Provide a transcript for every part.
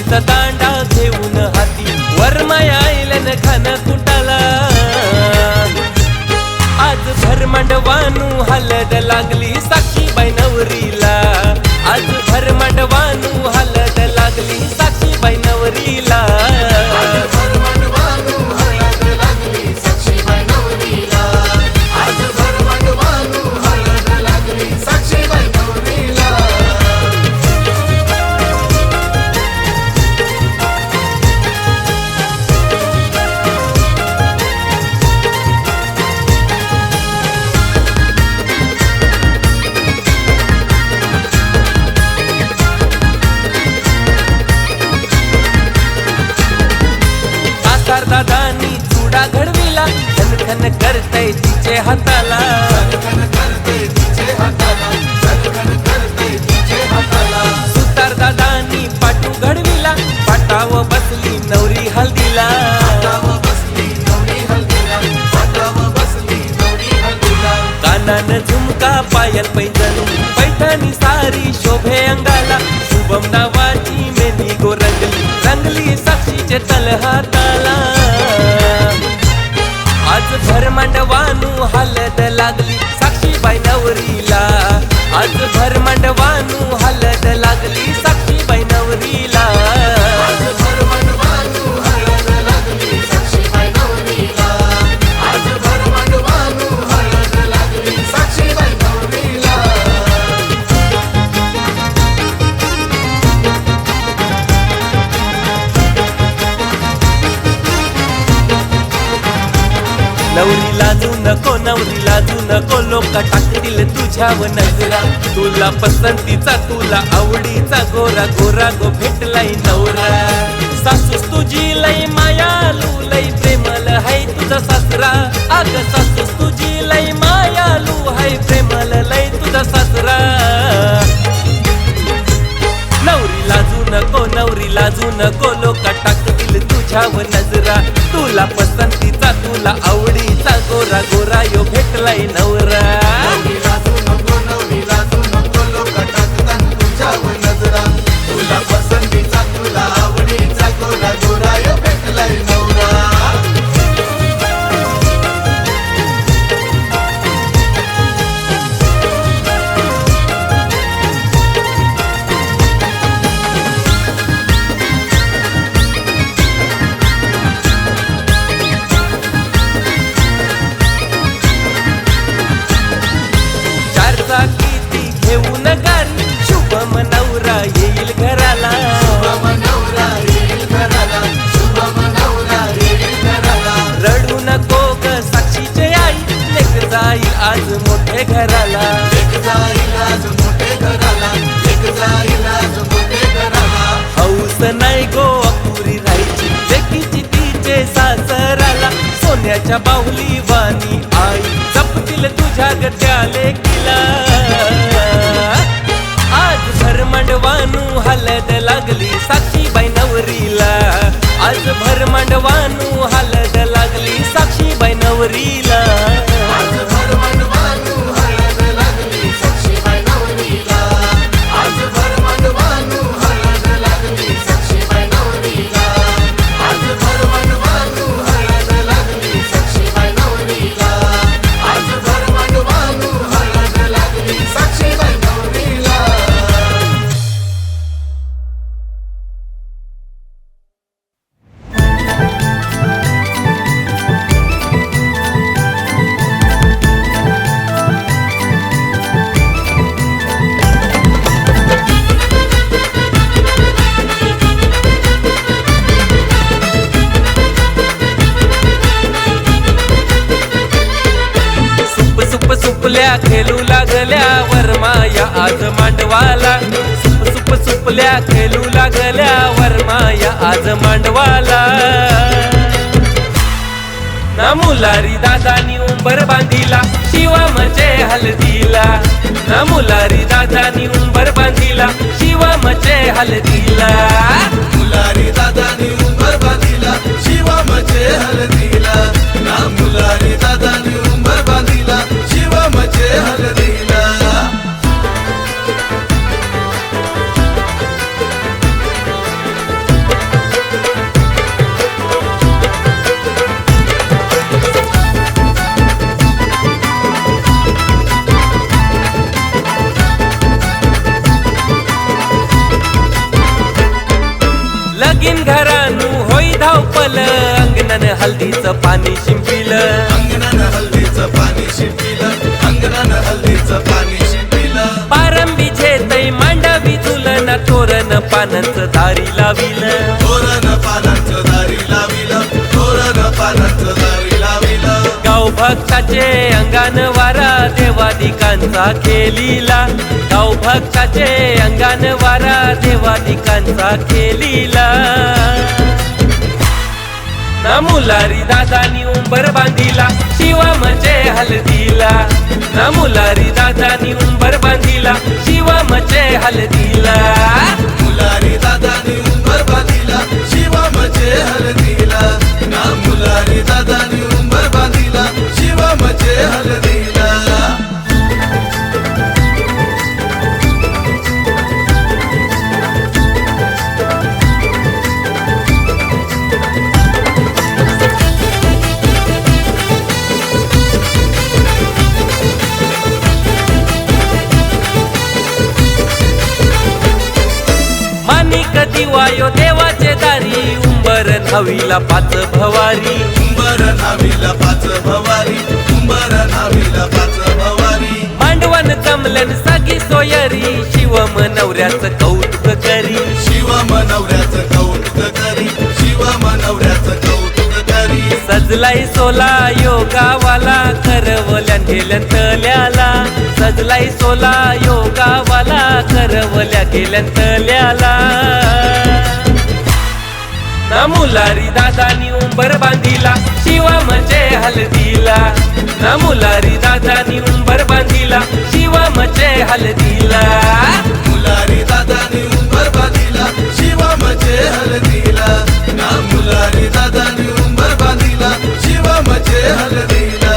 साक्षीचा दांडा घेऊन हाती वरमाया आयलन खान कुटाला आज भरमांडवानू हलद लागली साक्षीबाई नवरीला आज भरमांडवानू हलद लागली साक्षीबाई नवरीला दादानी चुडा घडविला खनखन करतय तिचे हाताला सुतार दादानी पाटू घडविला पाटाव बसली नवरी हल्दीला कानान झुमका पायल पैंजण पैठणी सारी शोभे अंगाला शुभम नावाची मेनी गो रंगली साक्षीचे तलहाताला आज भरमांडवानू हलद लागली साक्षीबाई नवरीला आज भरमांडवानू हलद लागली साक्षीबाई नवरीला नवरी लाजू नको लोक टाकतील तुझ्यावर नजरा तुला पसंतीचा तुला आवडीचा गोरा गोरा गो भेटलाय नवरा सासूस तुझी लई मायालू लई प्रेमल हाय तुझा सासरा अग सासूस तुझी लई मायालू हाय प्रेमल लई तुझा सासरा नवरी लाजू नको लोक टाकतील तुझ्यावर नजरा तुला पसंतीचा तुला आवडीचा गोरा गोरा यो भेटलाय नवरा नवरी लाजू नको लोक टाकतात तुझ्यावर नजरा तुला पसंतीचा तुला आवडीचा गोरा गोरा यो भेटलाय नवरा किती घेऊन गारी शुभम नवरा येईल घराला रडू नको ग साक्षीचे आई लेक जाईल आज मोठे घराला हौस नाही गो अपुरी राहायची लेकीची तिचे सासराला सोन्याच्या बाहुली वाणी आई जपतील तुझ्या गत्या लेकीला आज भरमांडवानू हलद लागली साक्षीबाई नवरीला आज भरमांडवानू हलद लागली साक्षीबाई नवरीला सुपल्या खेळू लागल्या वरमाया आज मांडवाला सुपल्या खेळू लागल्या वरमाया आज मांडवाला ना मुलारी दादानी उंबर बांधिला शिवमचे हलदीला ना मुलारी दादानी उंबर बांधिला शिवमचे हलदीला मुलारी दादानी उंबर बांधिला शिवमचे हलदीला ना मुलारी दादानी उंबर बांधिला शिवमचे हलदीला लगीन घरानू होई धावपल अंगणानं हल्दीचं पाणी शिंपिलं अंगणानं हल्दीचं पाणी शिंपिलं अंगणानं हल्दीचं पाणी शिंपिलं पारंबी झेतई मांडवी झुलन तोरण पानांचं दारी लाविलं तोरण पानांचं दारी लाविलं तोरण पानांचं दारी लाविलं गाव भक्ताचे अंगान वारा देवादिकांचा खेलीला गाव भक्ताचे अंगान वारा देवादिकांचा खेलीला ना मुलारी दादानी उंबर बांधिला शिवा म्हणजे हलदीला ना मुलारी दादानी उंबर बांधिला शिवा म्हणजे हलदीला मुलारी दादानी उंबर बांधिला शिवा म्हणजे हलदीला ना मुलारी दादानी उंबर बांधिला शिवा म्हणजे हलदीला मानिक दिवायो देवाचे दारी उंबर न्हावीला पाच भवारी उंबर न्हावीला पाच भवारी उंबर न्हावीला पाच भवारी मांडवन जमलन सगी सोयरी शिवम नवऱ्याचं कौतुक करी शिवम नवऱ्याचं कौतुक करी शिवम नवऱ्याचं कौतुक करी सजलाई सोला योगावाला करवल्या गेल्या तल्याला सजलाई सोला योगावाला करवल्या गेल्या तल्याला ना मुलारी दादानी उंबर बांधिला शिवा म्हणजे हलदीला ना मुलारी दादानी उंबर बांधिला शिवा म्हणजे हलदीला मुलारी दादानी उंबर बांधिला शिवा म्हणजे हलदीला ना मुलारी दादानी उंबर बांधिला शिवा म्हणजे हलदीला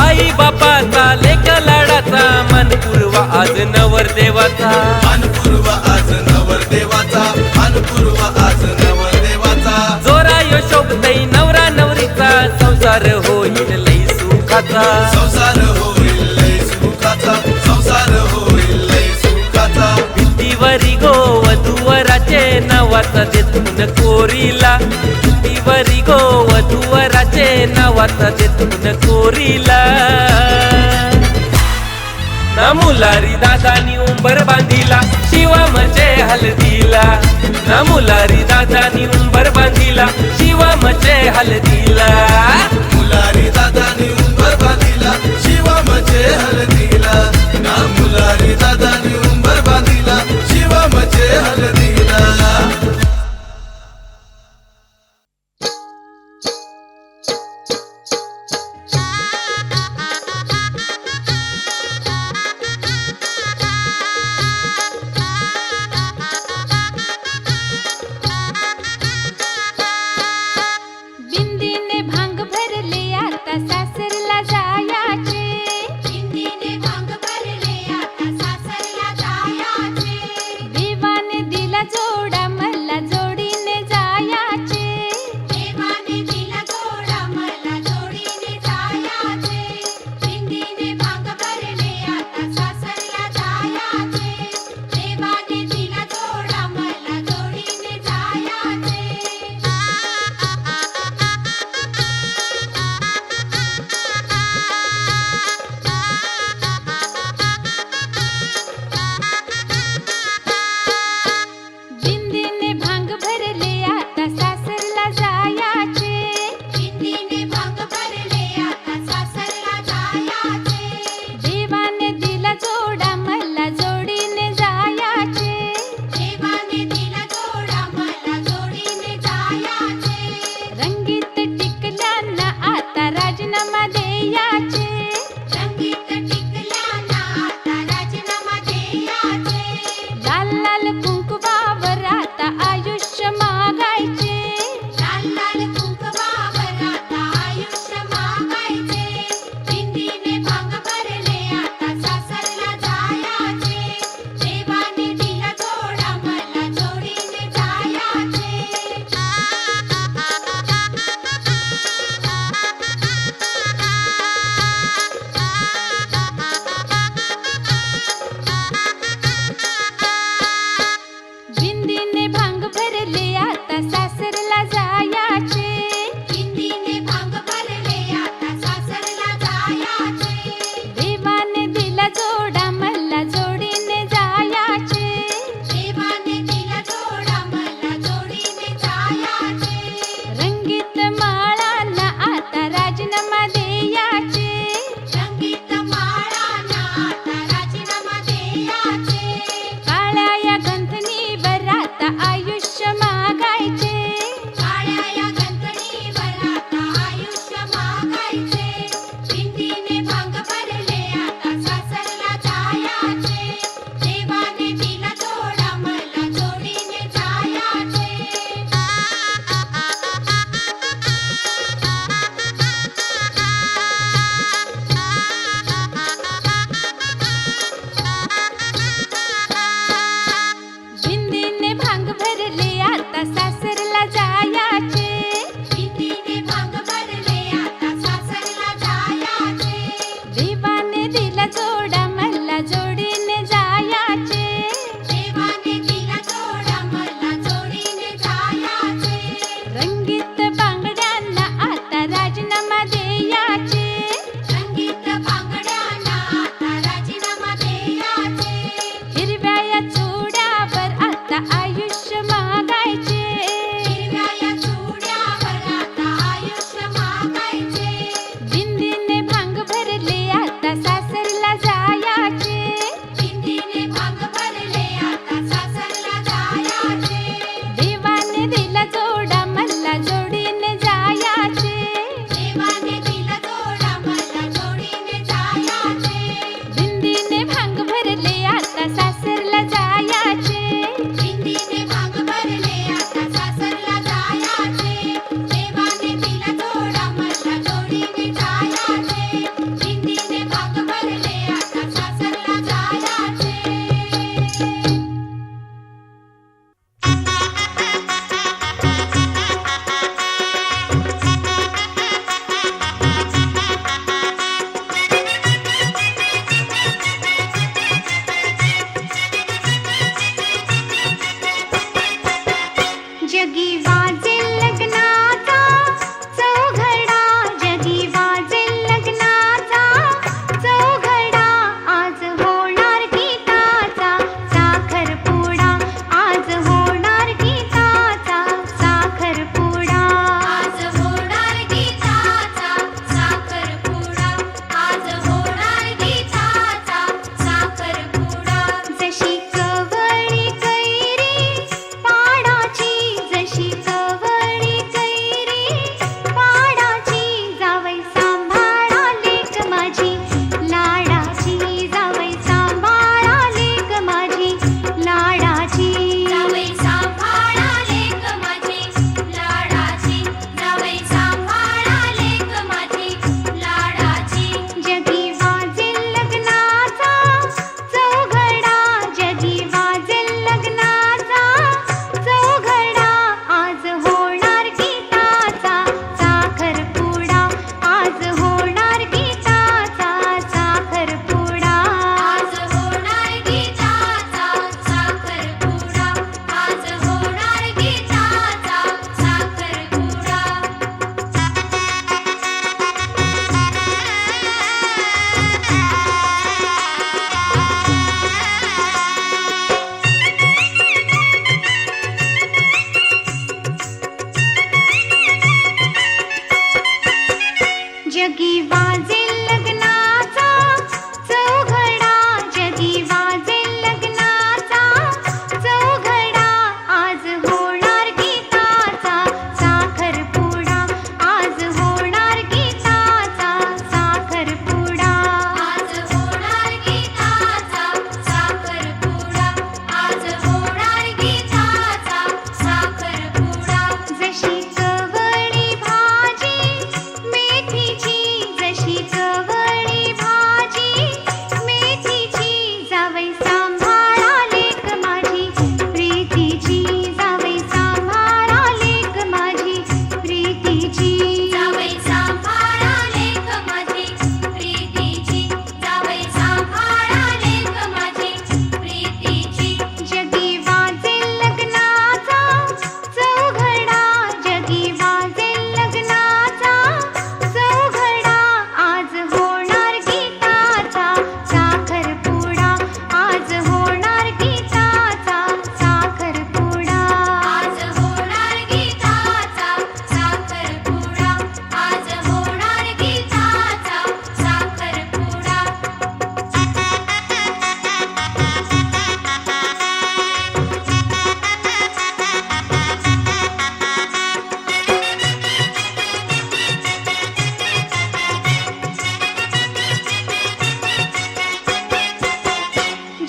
आई बापाचा लेक लाडाचा मनपूर्व आज नवरदेवाचा मानपूर्व आज नवरदेवाचा मानपूर्व आज नवरदेवाचा जोरा यशोबतई नवरा नवरीचा संसार होईल लई सुखाचा संसार होईल लय सुखाचा संसार होईल लय सुखाचा भिंतीवरी गो वधूवराचे नावाचा देतून कोरीला भिंतीवरी गो वधूवराचे नावाचा देतून कोरीला ना मुलारी दादानी उंबर बांधिला शिवा म्हणजे हलदीला ना मुलारी दादानी उंबर बांधिला शिवा म्हणजे हलदीला मुलारी दादानी उंबर बांधिला शिवा म्हणजे हलदीला ना मुलारी दादानी उंबर बांधिला शिवा म्हणजे हलदीला बिंदीने भांग भरले आता सासरला जायाचे बिंदीने भांग भरले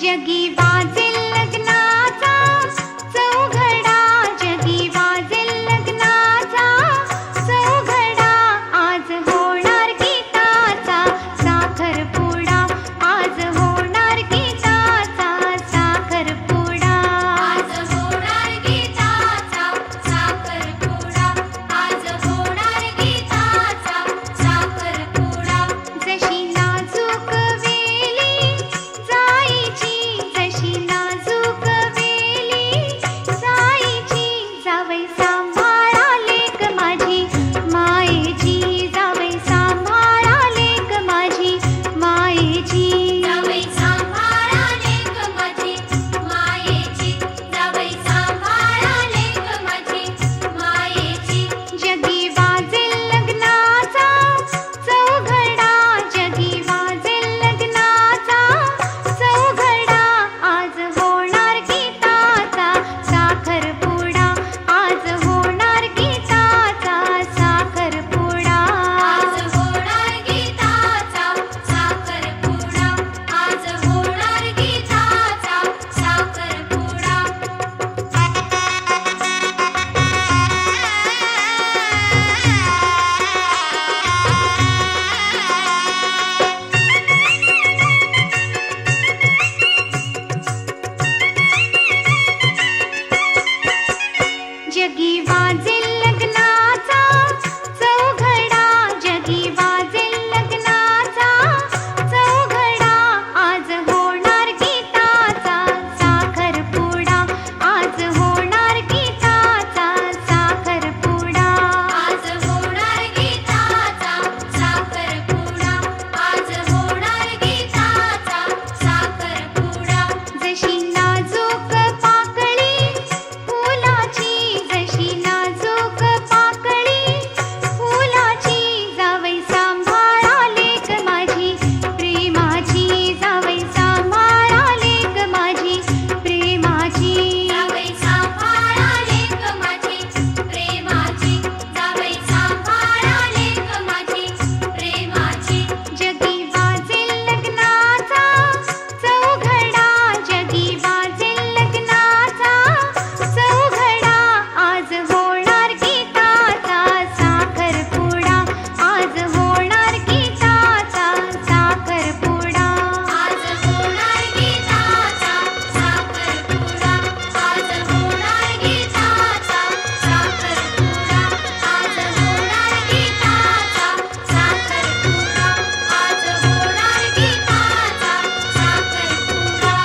जगी वाजेल लग्नाचा चौघडा, जगी वाजेल लग्नाचा चौघडा. आज होणार गीताचा साखरपुडा, आज होणार गीताचा साखरपुडा. आज होणार गीताचा साखरपुडा, आज होणार गीताचा साखरपुडा. जशी नाजूक वेली जाईची, जशी नाजूक वेली जाईची, जावई सांभाळा लेक माझी मायेची, जावई सांभाळा लेक माझी मायेची. जावई सांभाळा लेक माझी मायेची, जावई सांभाळा लेक माझी मायेची. जगी वाजेल लग्नाचा चौघडा, जगी वाजेल लग्नाचा चौघडा. आज होणार गीताचा साखरपुडा, आज होणार गीताचा साखरपुडा. आज होणार गीताचा साखरपुडा, आज होणार गीताचा साखरपुडा. जगी वाजेल लग्नाचा चौघडा, जगी वाजेल लग्नाचा चौघडा. आज होणार गीताचा साखरपुडा, आज होणार गीताचा साखरपुडा. आज होणार गीताचा साखरपुडा, आज होणार गीताचा साखरपुडा. जशी नाजूक पाकळी फुलाची, जशी नाजूक पाकळी फुलाची, जावई सांभाळा लेक माझी प्रेमाची, जावई सांभाळा लेक माझी प्रेमाची. जावई सांभाळा लेक माझी प्रेमाची, जावई सांभाळा लेक माझी प्रेमाची. जगी वाजेल लग्नाचा चौघडा, जगी वाजेल लग्नाचा चौघडा. आज होणार गीताचा साखरपुडा, आज होणार गीताचा साखरपुडा. आज होणार गीताचा साखरपुडा, आज होणार गीताचा साखरपुडा. आज होणार गीताचा साखरपुडा, आज होणार गीताचा साखरपुडा.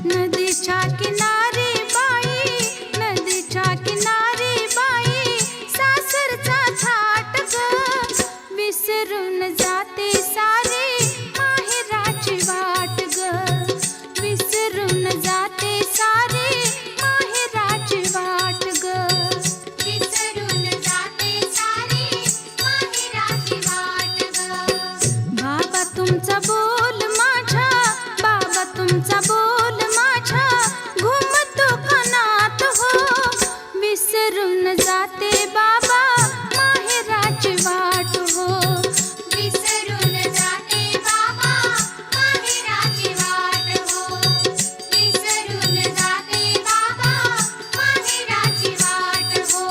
नदीच्या किनारी बाई, नदीच्या किनारी बाई, सासरचा थाट ग. विसरून जाते सारी माहेराची वाट ग, विसरून जाते सारी माहेराची वाट ग. विसरून जाते सारी माहेराची वाट ग. बाबा तुमचा बोल माझ्या, बाबा तुमचा बोल माझ्या घुमतो कानात हो. विसरून जाते बाबा माहेराची वाट हो. विसरून जाते बाबा माहेराची वाट हो. विसरून जाते बाबा माहेराची वाट हो.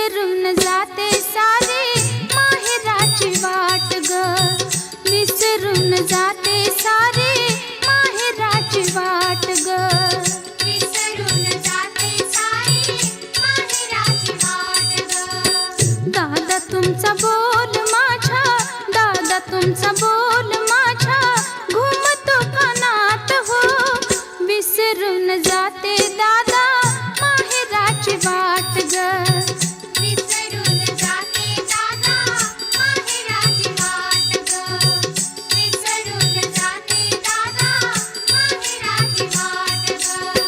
विसरून जाते सारे माहेराची वाट ग विसरून जाते सारे माहेराची वाट ग विसरून जाते सारे माहेराची वाट ग दादा तुमचा बोल माझ्या दादा तुमचा बोल माझ्या घुमतो कानात हो विसरून जाते दादा माहेराची वाट ग विसरून जाते दादा माहेराची वाट ग विसरून जाते दादा माहेराची वाट ग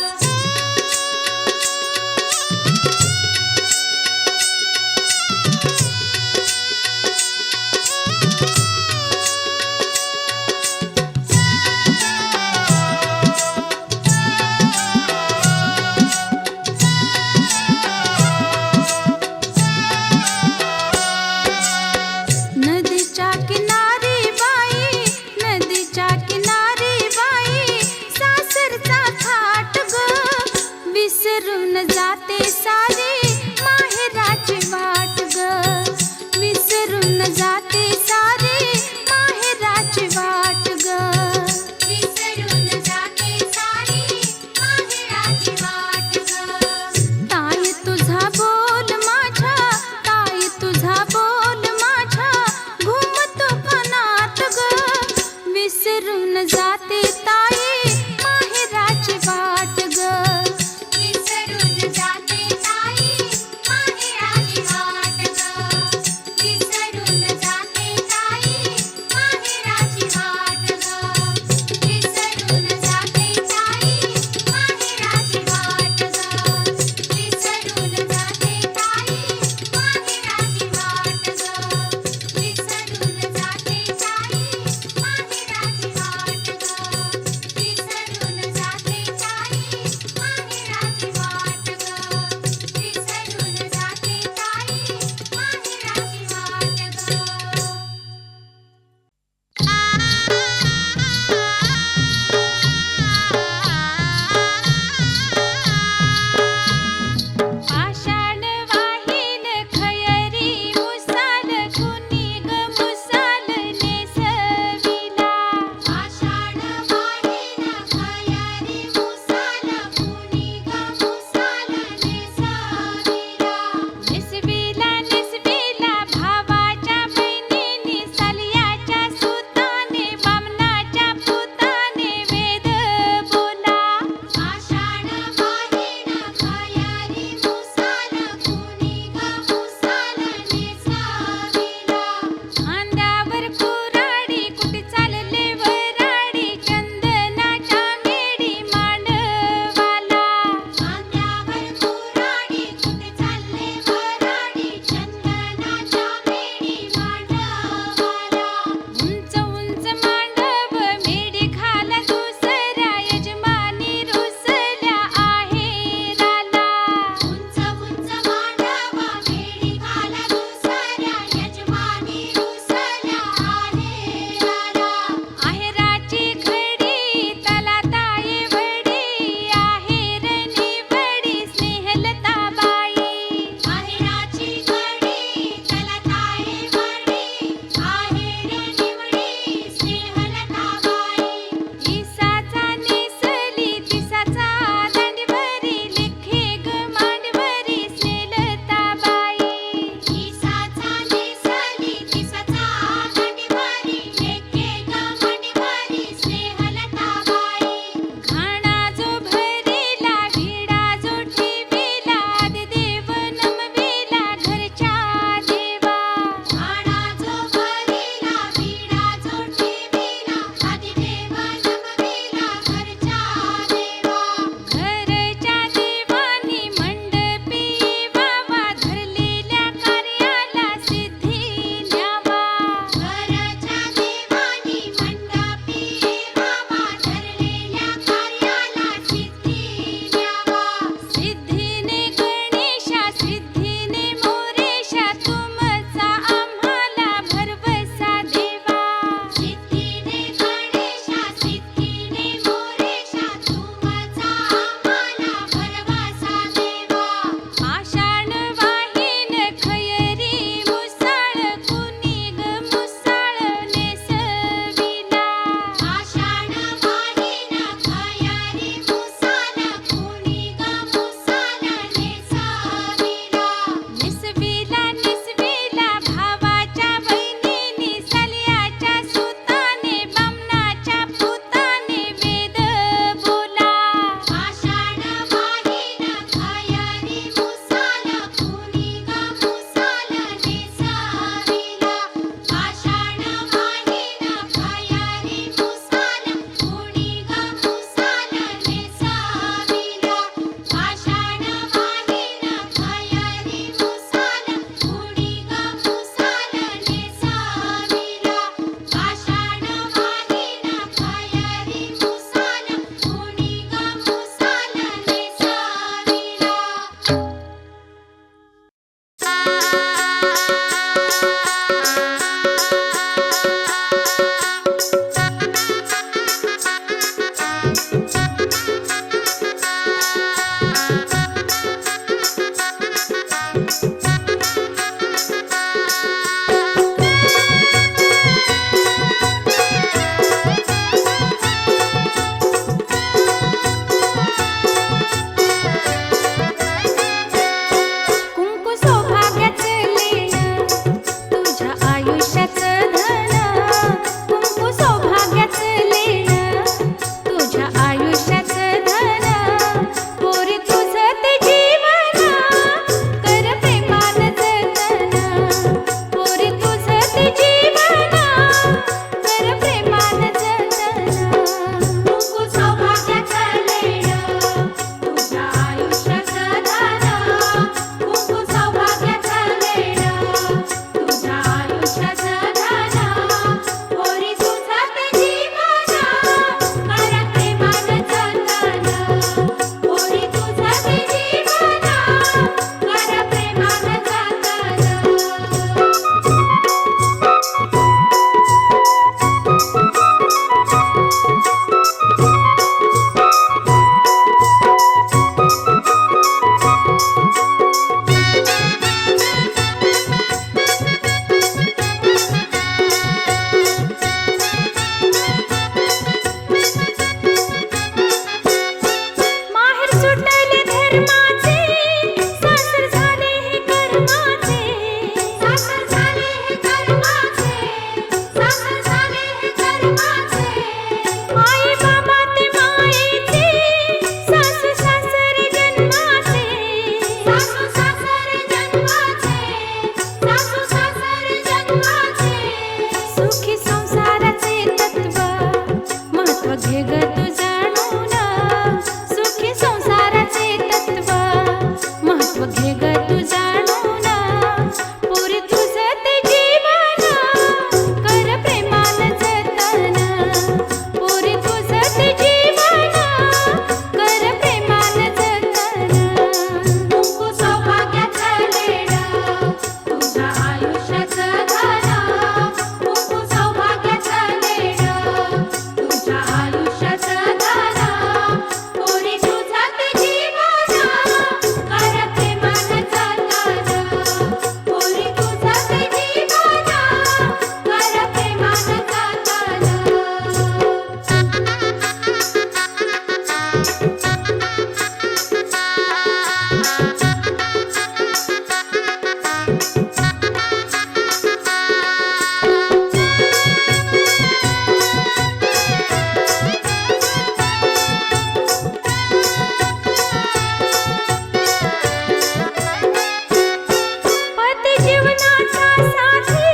पती जीवनाचा साथी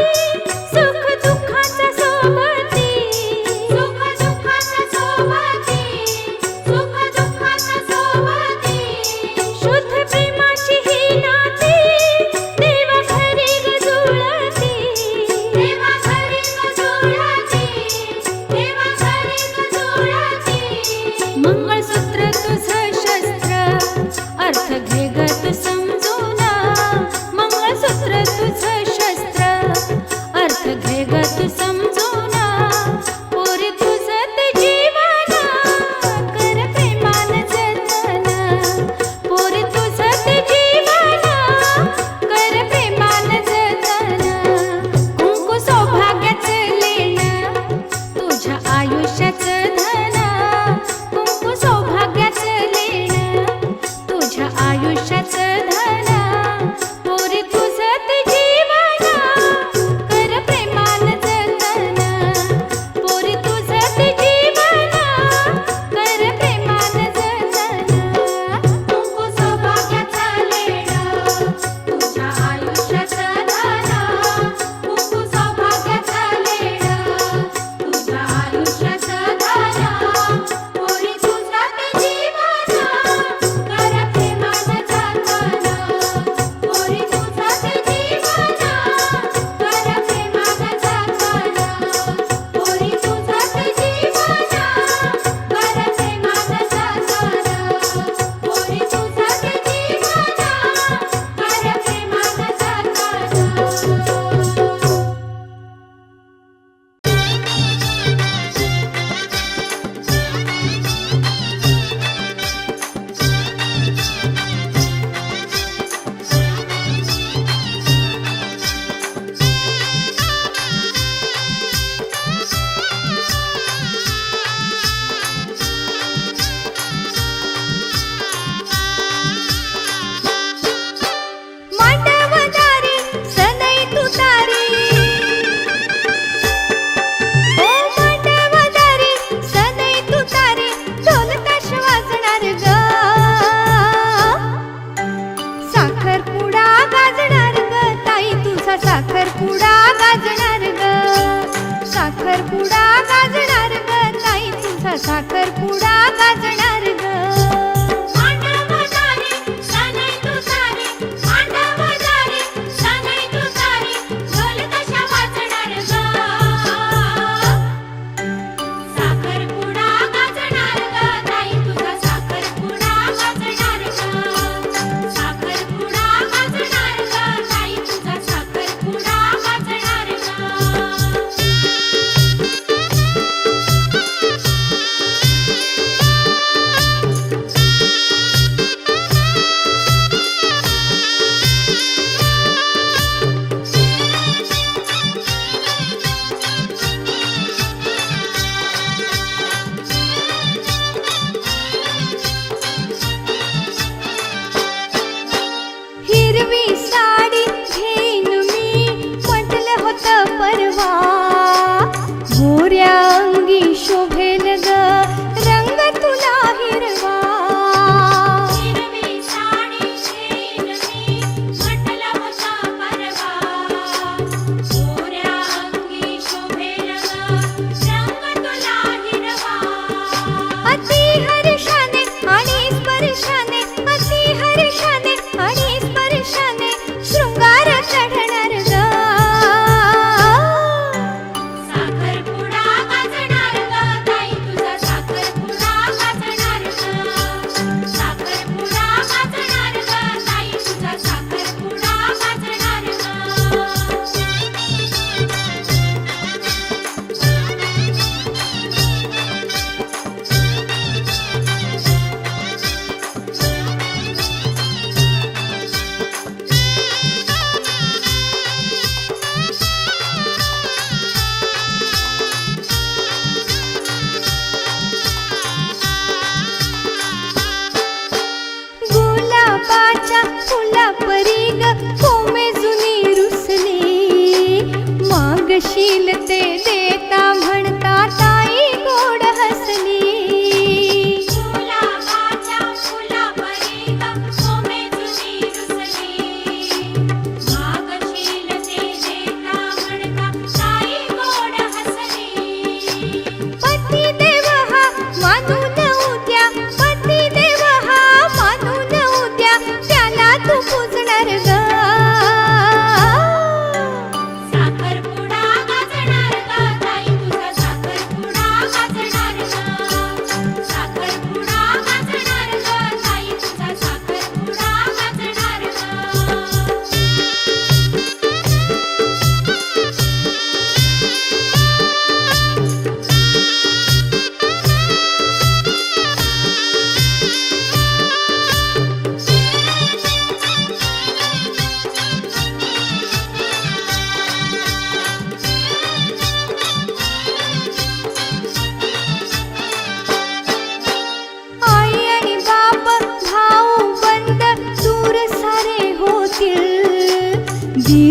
सुख दुःखाचा सोबती सुख दुःखाचा सोबती सुख दुःखाचा सोबती शुद्ध प्रेमाची ही नाती देव घर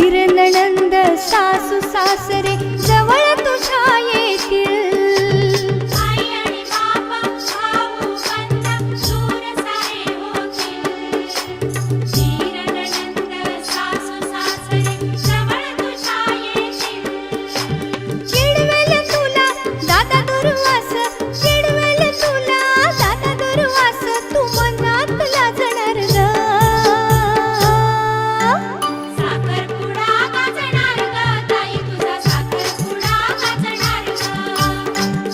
धीर नणंद सासू सासरे जवळ तुझ्या येतील आई आणि बाबा भाऊ बंद दूर सारे होतील धीर नणंद सासू सासरे जवळ तुझ्या येतील चिडवेल तुला दादा दुर्वास चिडवेल तुला दादा दुर्वास तू मनात लाजणार ग साखरपुडा गाजणार ग ताई तुझा साखरपुडा गाजणार ग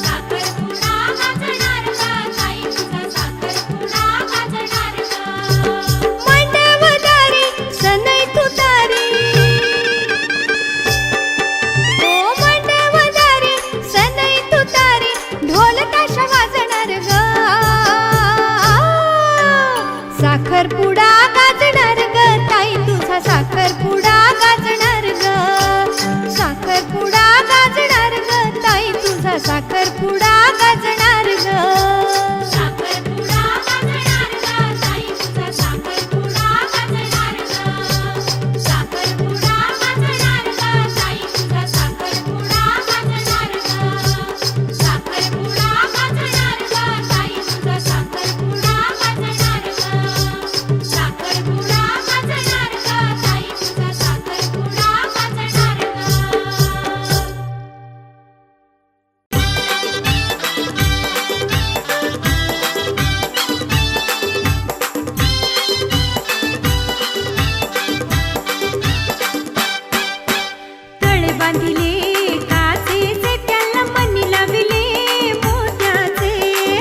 साखरपुडा गाजणार ग ताई तुझा साखरपुडा गाजणार ग मांडवदारी सनई तुतारी ओ मांडवदारी सनई तुतारी ढोल ताशा वाजणार ग साखरपुडा गाजणार ग ताई तुझा साखरपुडा गाजणार ग साखरपुडा गाजणार ग ताई तुझा साखरपुडा गाजणार ग साखरपुडा गाजणार ग ताई तुझा साखरपुडा गाजणार ग साखरपुडा गाजणार ग ताई तुझा साखरपुडा गाजणार ग साखरपुडा गाजणार ग ताई तुझा साखरपुडा गाजणार ग साखरपुडा गाजणार ग ताई तुझा साखरपुडा गाजणार ग तळे बांधिले काचेचे त्याला मणी लाविले मोत्याचे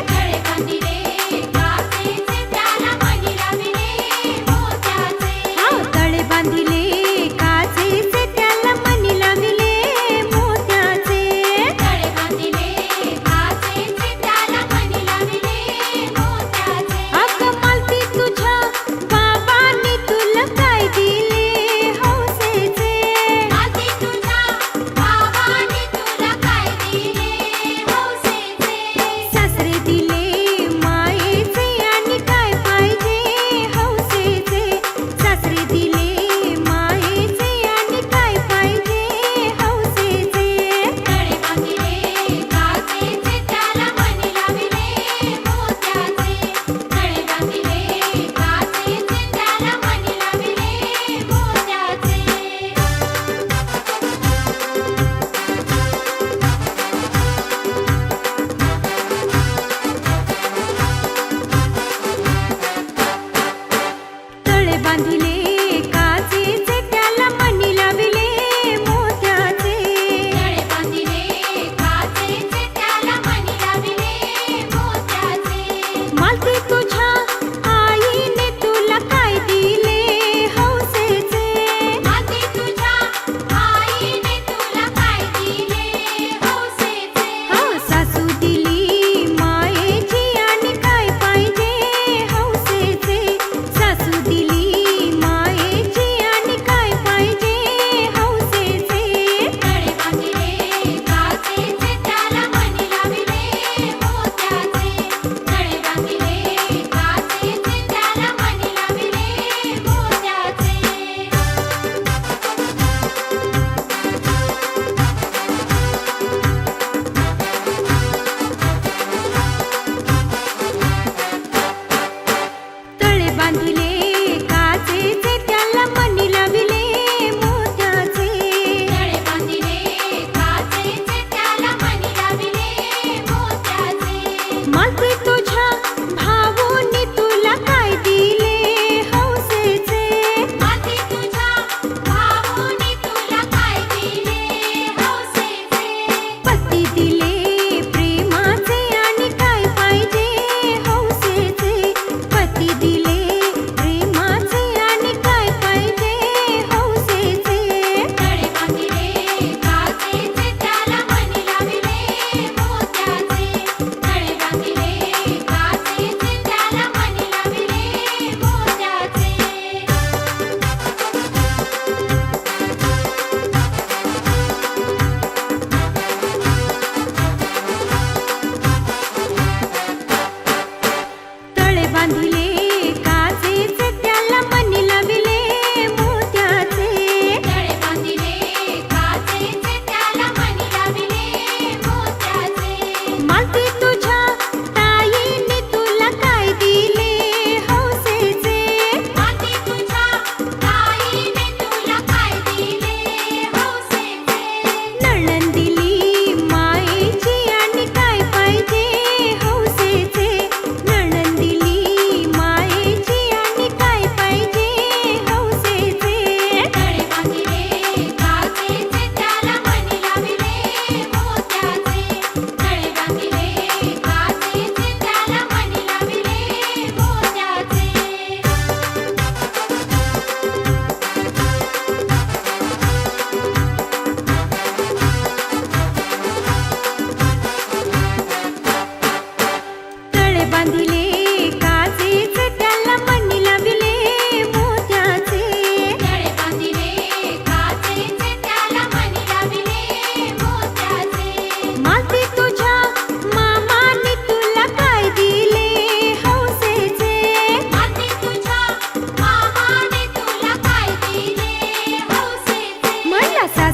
तळे बांधिले काचेचे त्याला मणी लाविले मोत्याचे तळे बांधिले काचेचे त्याला मणी लाविले मोत्याचे तळे बांधिले काचेचे त्याला मणी लाविले मोत्याचे अगं मालती तुझ्या बाबांनी तुला काय दिले हौसेचे मालती तुझ्या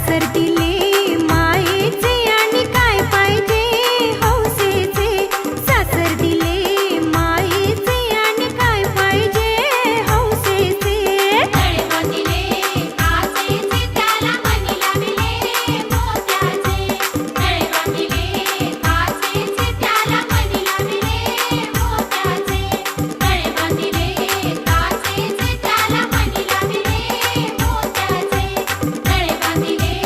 सासर दिले मायेचे आणि काय पाहिजे हौसेचे सासर दिले मायेचे आणि काय पाहिजे हौसेचे तळे बांधिले काचेचे त्याला मणी लाविले मोत्याचे तळे बांधिले काचेचे त्याला मणी लाविले मोत्याचे तळे बांधिले काचेचे त्याला मणी लाविले मोत्याचे तळे बांधिले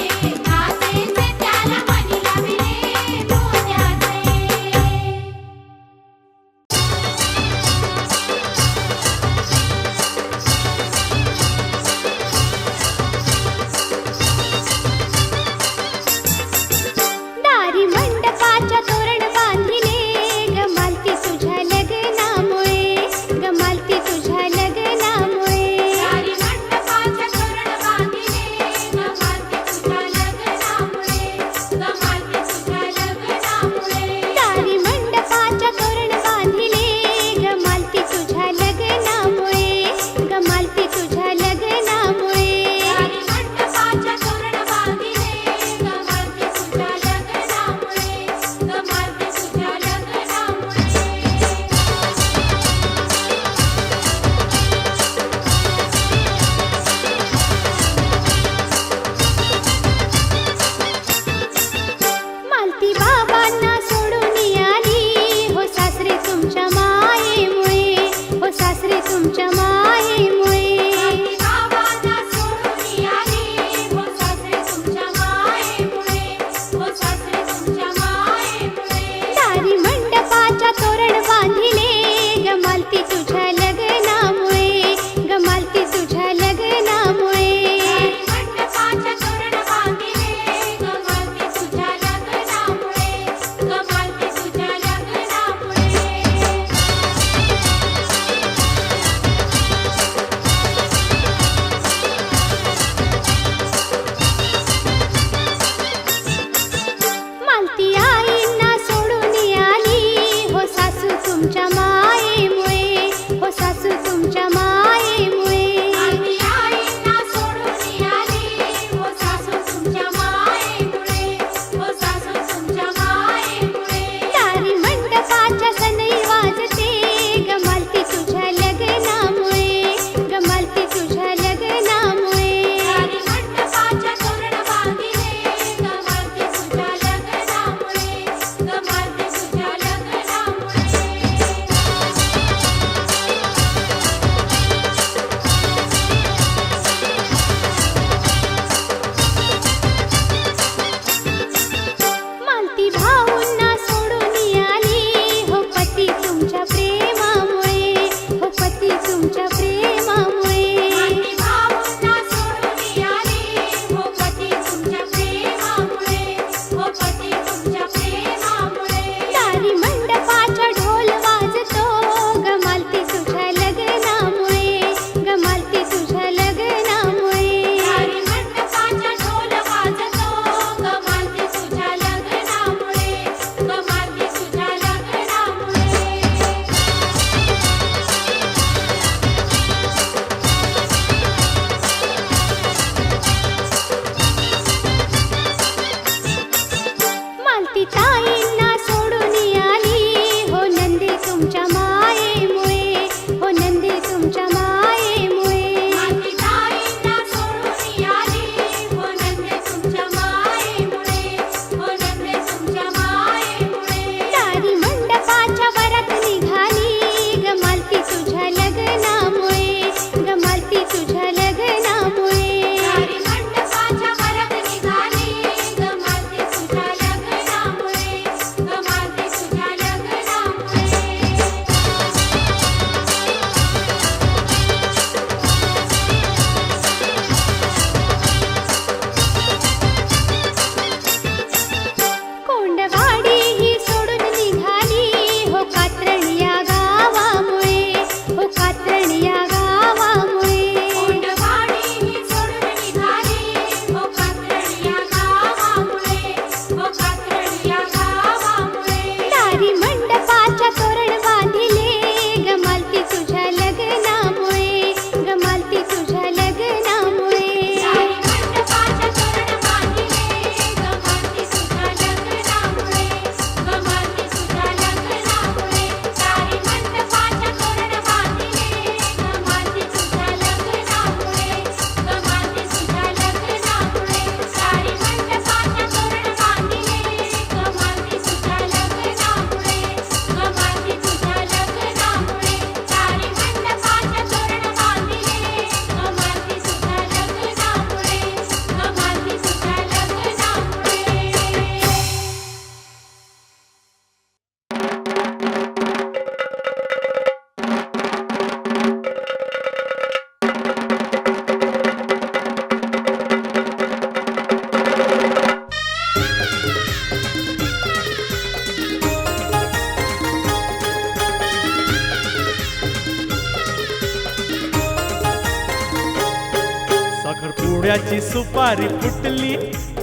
पुड्याची सुपारी फुटली,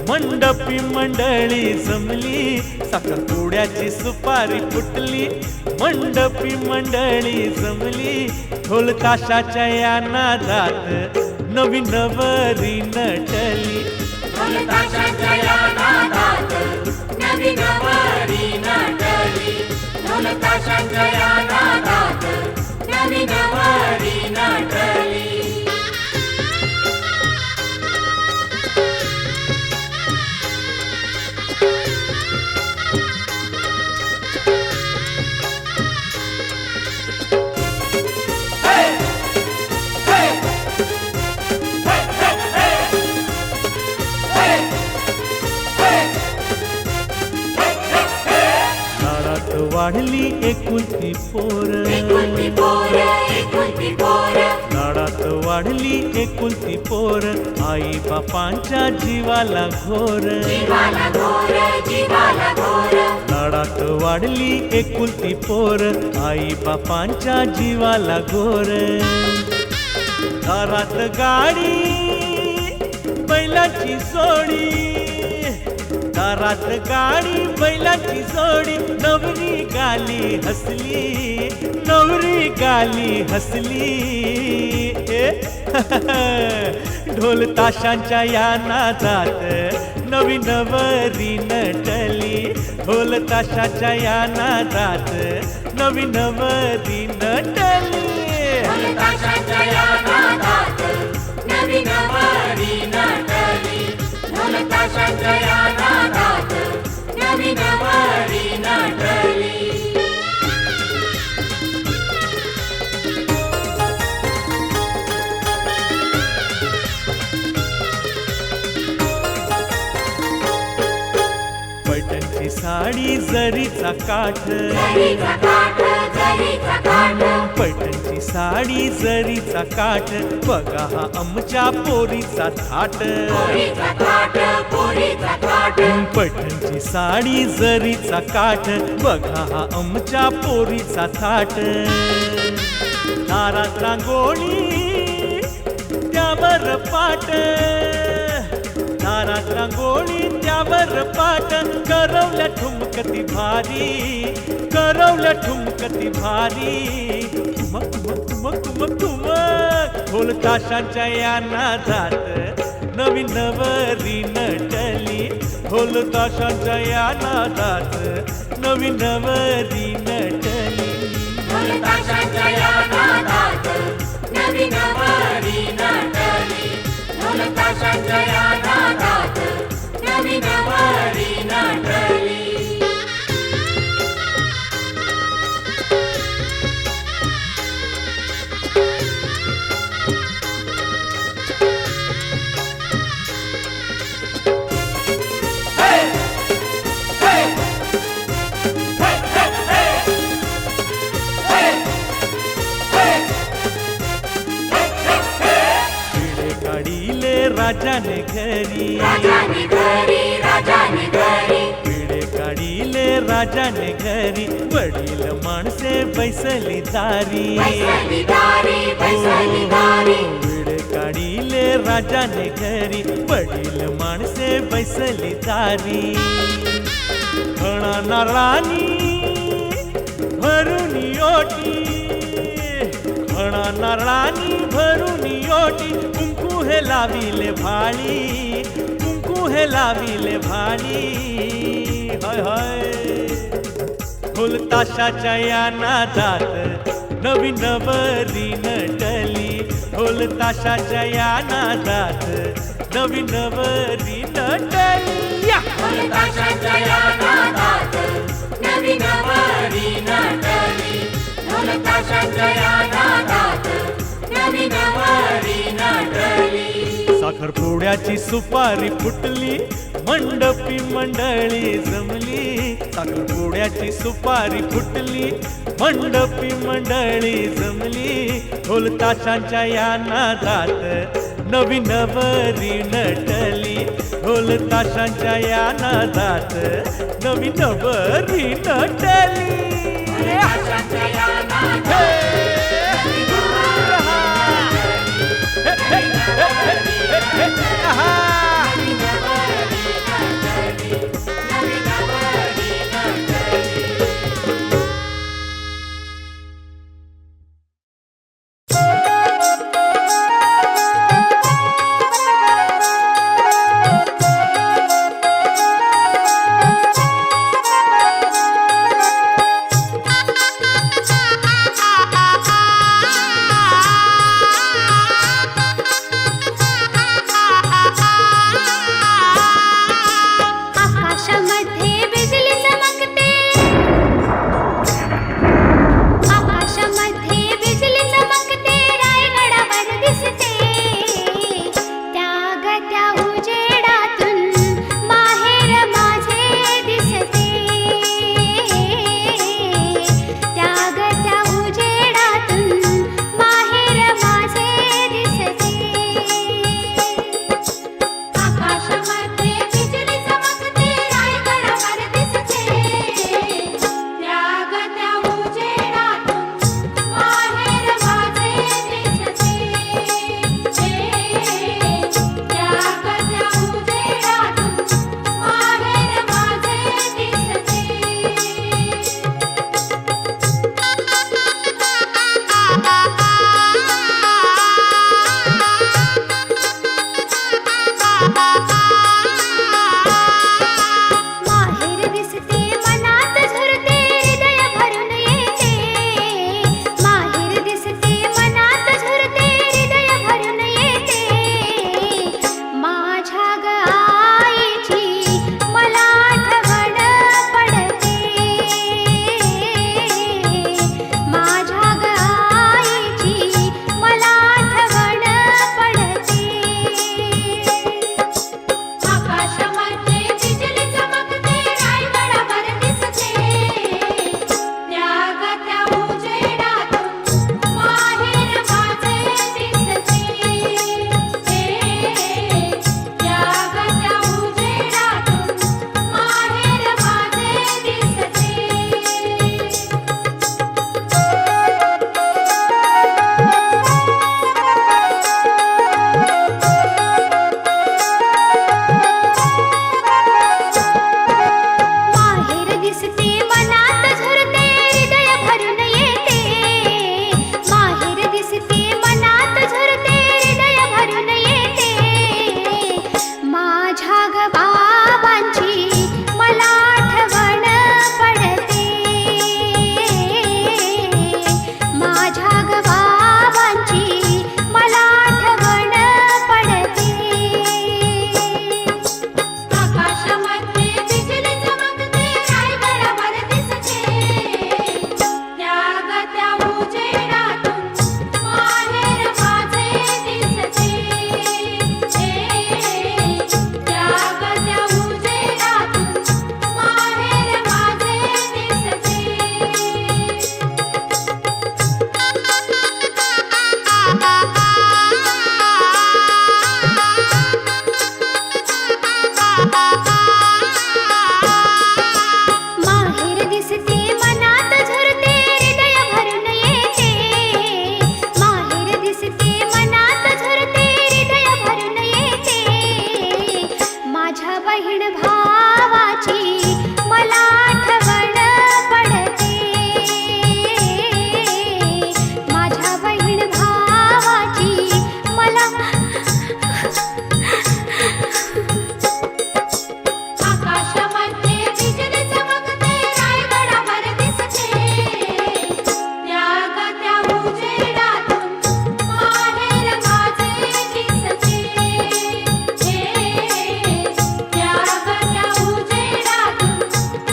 मंडपी मंडळी जमली. साखरपुड्याची सुपारी फुटली, मंडपी मंडळी जमली. ढोल ताशाच्या या नादात नवी नवरी नटली. ढोल ताशाच्या या नादात नवी नवरी नटली. ढोल ताशाच्या या नादात नवी नवरी नटली. वाढली एकुलती पोर, एकुलती पोर, एकुलती पोर. नाडात वाढली एकुलती पोर. आई बापांच्या जीवाला घोर, जीवाला घोर, जीवाला घोर. नाडात वाढली एकुलती पोर. आई बापांच्या जीवाला घोर. दारात गाडी बैलाची जोडी, दारात गाडी बैलाची जोडी. नवरी गाली हसली, नवरी गाली हसली. ढोल ताशांच्या या नादात नवी नवरी नटली. ढोल ताशाच्या या नादात नवी नवरी नटली. ढोल ताशाच्या या नादात नवी नवरी नटली. ढोल ताशाच्या या नादात नवी नवरी नटली. पैठणची साडी जरीचा काठ, जरीचा काठ, जरीचा काठ. पैठणची साडी जरीचा काठ. बघा हा आमच्या पोरीचा थाट. पोरीचा थाट, पोरीचा थाट. पैठणची साडी जरीचा काठ. बघा हा आमच्या पोरीचा थाट. दारात रांगोळी त्यावर पाट, दारात रांगोळी त्यावर पाट. करवल्या ठुमकती भारी, करवल्या ठुमकती भारी. ठुमक ठुमक ठुमक ठुमक ठुमक. ढोल ताशांच्या या नादात नवी नवरी नटली. ढोल ताशांच्या या नादात नवी नवरी नटली. ढोल ताशाच्या या नादात नवी नवरी नटली. ढोल ताशाच्या या नादात नवी नवरी नटली. राजाने घरी, राजाने घरी, राजाने घरी. पिढे काढिले राजाने घरी. वडील माणसे बैसली दारी, बैसली दारी, बैसली दारी. पिढे काढिले राजाने घरी. वडील माणसे बैसली दारी. घणा नारळानी भरून ओटी, घणा नारळानी भरून ओटी. कुंकू हे लाविले भाळी, कुंकू हे लाविले भाळी. हाय हाय. ढोल ताशाच्या या नादात नवी नवरी नटली. ढोल ताशाच्या या नादात नवी नवरी नटली. ढोल ताशाच्या या नादात नवी नवरी नटली. ढोल ताशाच्या या नादात नवी नवरी नटली. साखरपुड्याची सुपारी फुटली, मंडपी मंडळी जमली. साखरपुड्याची सुपारी फुटली, मंडपी मंडळी जमली. ढोल ताशांच्या या नादात नवी नवरी नटली. ढोल ताशांच्या या नादात नवी नवरी नटली. ताशाच्या या नादात हे! नवी नवरी नटली.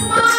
माहेर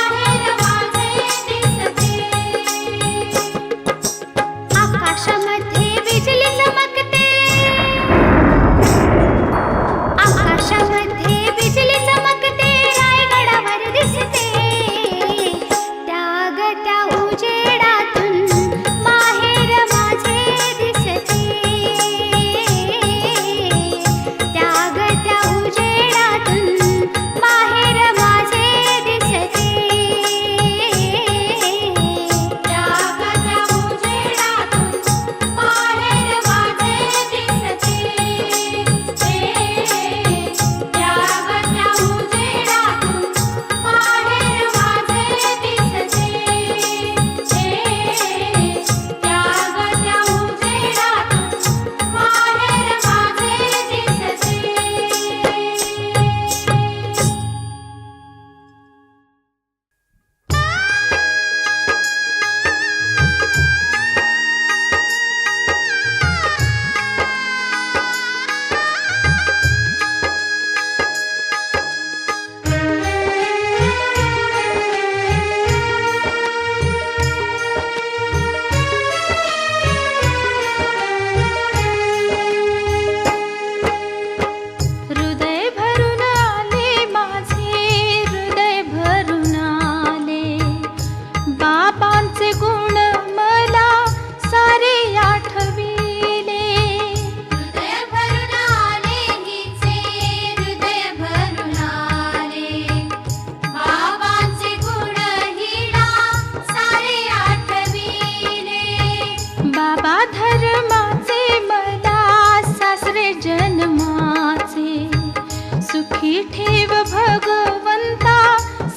सुखी ठेव भगवंता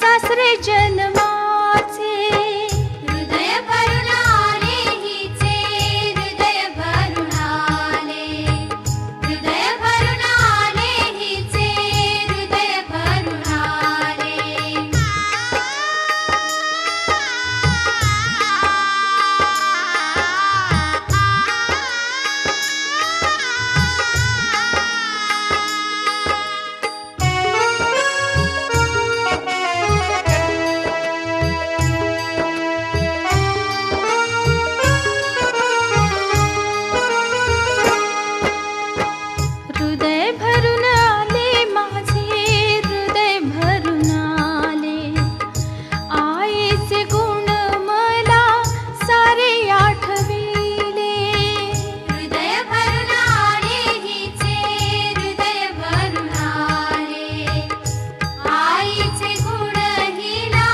सासरे जन्माचे हृदय भरून आले हिचे हृदय भरून आले हृदय भरून आले हिचे हृदय भरून आले हृदय भरून आले माझे हृदय भरून आले आईचे गुण मला सारे आठविले हृदय भरून आले हिचे हृदय भरून आले आईचे गुण हिला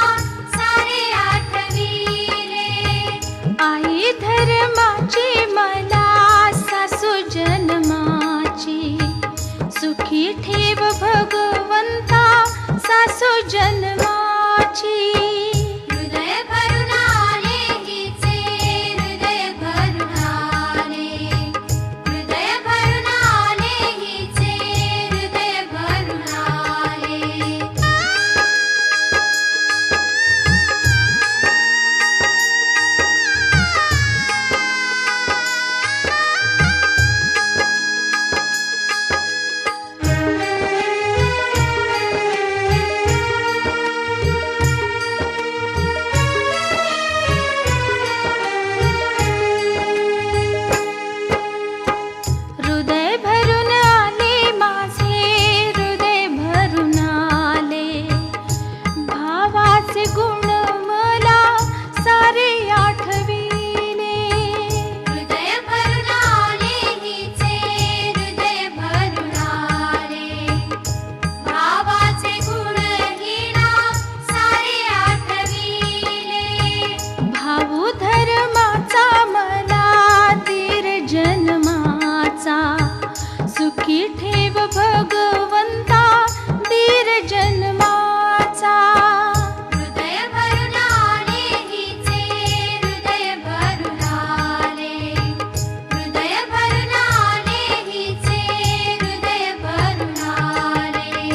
सारे आठविले आई धर्माची मला सासू जन्माची सुखी ठेव भगवंता सासू जन्माची हृदय भरून आले हिचे हृदय भरून आले हृदय भरून आले हिचे हृदय भरून आले हृदय भरून आले माझे हृदय भरून आले भावाचे गुण मला सारे आठविले हृदय भरून आले हिचे हृदय भरून आले भावाचे गुण हिला सारे आठविले भाऊ धर्माचा मला धीर जन्माचा सुखी ठेव भगवंता धीर जन्माचा हृदय भरून आले हिचे हृदय भरून आले हृदय भरून आले हिचे हृदय भरून आले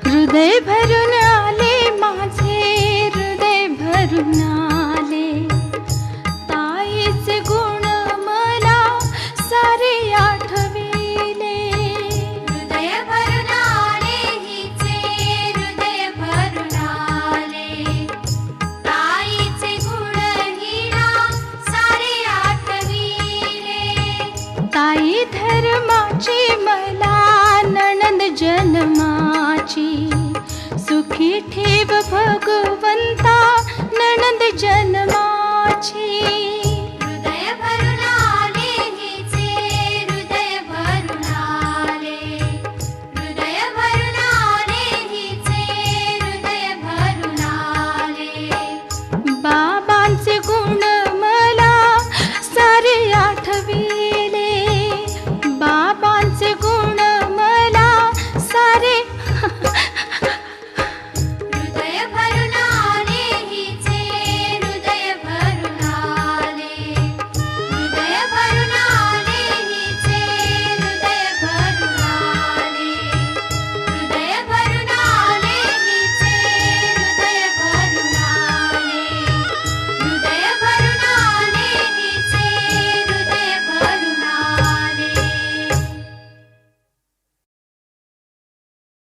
हृदय भरून आले माझे हृदय भरून आले ताईचे गुण मला सारे आठविले हृदय भरून आले हिचे हृदय भरून आले ताईचे गुण हिला सारे आठविले ताई धर्माची मला नणंद जन्माची सुखी ठेव भगवंता नणंद जन्माची